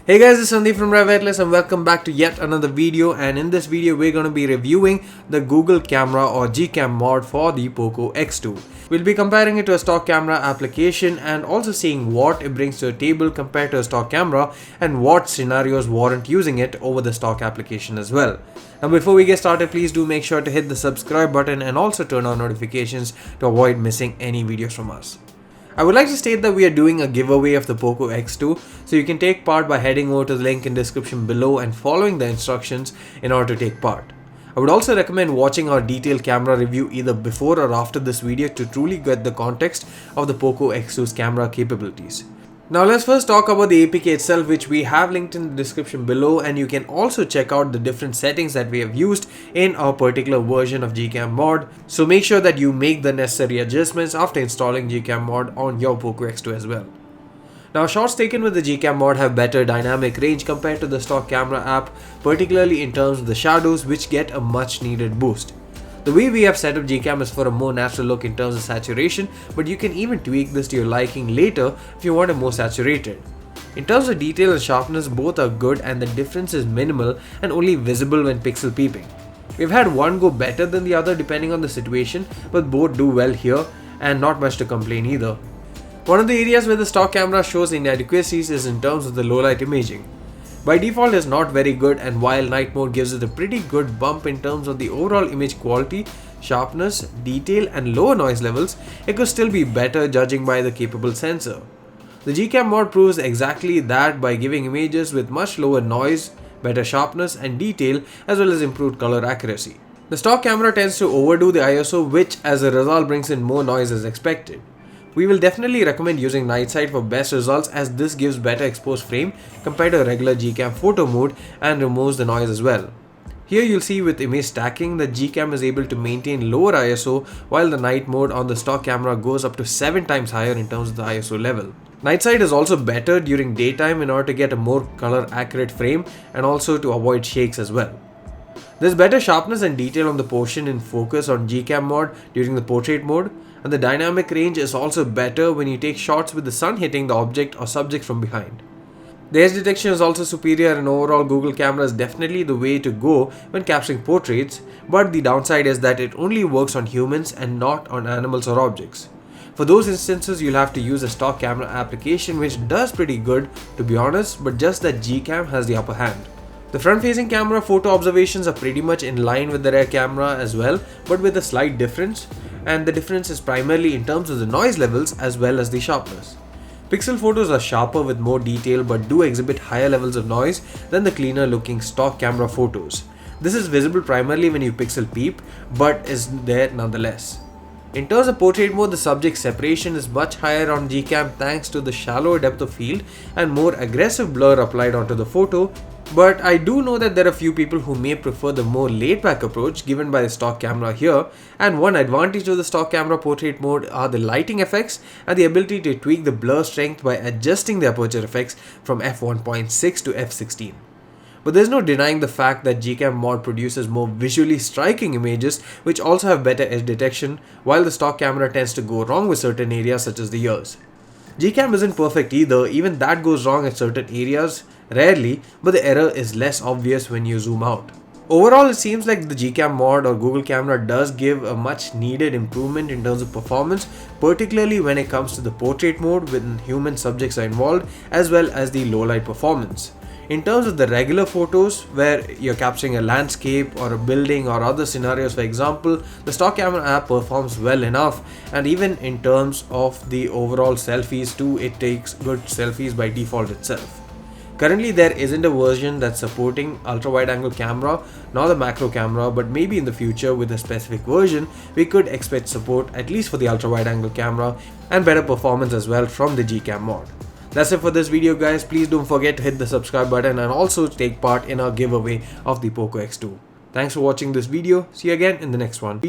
Hey guys, it's Sandeep from RevAtlas and welcome back to yet another video, and in this video we're going to be reviewing the Google camera or Gcam mod for the Poco X2. We'll be comparing it to a stock camera application and also seeing what it brings to a table compared to a stock camera and what scenarios warrant using it over the stock application as well. Now before we get started, please do make sure to hit the subscribe button and also turn on notifications to avoid missing any videos from us. I would like to state that we are doing a giveaway of the Poco X2, so you can take part by heading over to the link in the description below and following the instructions in order to take part. I would also recommend watching our detailed camera review either before or after this video to truly get the context of the Poco X2's camera capabilities. Now let's first talk about the APK itself, which we have linked in the description below, and you can also check out the different settings that we have used in our particular version of Gcam mod. So make sure that you make the necessary adjustments after installing Gcam mod on your Poco X2 as well. Now shots taken with the Gcam mod have better dynamic range compared to the stock camera app, particularly in terms of the shadows, which get a much needed boost. The way we have set up Gcam is for a more natural look in terms of saturation, but you can even tweak this to your liking later if you want it more saturated. In terms of detail and sharpness, both are good and the difference is minimal and only visible when pixel peeping. We've had one go better than the other depending on the situation, but both do well here and not much to complain either. One of the areas where the stock camera shows inadequacies is in terms of the low light imaging. By default it's not very good, and while night mode gives it a pretty good bump in terms of the overall image quality, sharpness, detail and lower noise levels, it could still be better judging by the capable sensor. The Gcam mod proves exactly that by giving images with much lower noise, better sharpness and detail, as well as improved color accuracy. The stock camera tends to overdo the ISO, which as a result brings in more noise as expected. We will definitely recommend using night sight for best results, as this gives better exposed frame compared to regular Gcam photo mode and removes the noise as well. Here you'll see with image stacking that Gcam is able to maintain lower ISO, while the night mode on the stock camera goes up to 7 times higher in terms of the ISO level. Night sight is also better during daytime in order to get a more color accurate frame and also to avoid shakes as well. There's better sharpness and detail on the portion in focus on Gcam mod during the portrait mode, and the dynamic range is also better when you take shots with the sun hitting the object or subject from behind. The edge detection is also superior, and overall Google camera is definitely the way to go when capturing portraits, but the downside is that it only works on humans and not on animals or objects. For those instances you'll have to use a stock camera application, which does pretty good to be honest, but just that Gcam has the upper hand. The front-facing camera photo observations are pretty much in line with the rear camera as well, but with a slight difference, and the difference is primarily in terms of the noise levels as well as the sharpness. Pixel photos are sharper with more detail but do exhibit higher levels of noise than the cleaner looking stock camera photos. This is visible primarily when you pixel peep, but is there nonetheless. In terms of portrait mode, the subject separation is much higher on Gcam thanks to the shallower depth of field and more aggressive blur applied onto the photo, but I do know that there are few people who may prefer the more laid-back approach given by the stock camera here, and one advantage of the stock camera portrait mode are the lighting effects and the ability to tweak the blur strength by adjusting the aperture effects from f1.6 to f16. But there's no denying the fact that Gcam mod produces more visually striking images which also have better edge detection, while the stock camera tends to go wrong with certain areas such as the ears. Gcam isn't perfect either, even that goes wrong at certain areas, rarely, but the error is less obvious when you zoom out. Overall, it seems like the Gcam mod or Google camera does give a much needed improvement in terms of performance, particularly when it comes to the portrait mode when human subjects are involved, as well as the low light performance. In terms of the regular photos where you're capturing a landscape or a building or other scenarios, for example, the stock camera app performs well enough, and even in terms of the overall selfies too, it takes good selfies by default itself. Currently there isn't a version that's supporting ultra wide angle camera nor the macro camera, but maybe in the future with a specific version we could expect support at least for the ultra wide angle camera and better performance as well from the Gcam mod. That's it for this video guys. Please don't forget to hit the subscribe button and also take part in our giveaway of the Poco X2. Thanks for watching this video. See you again in the next one.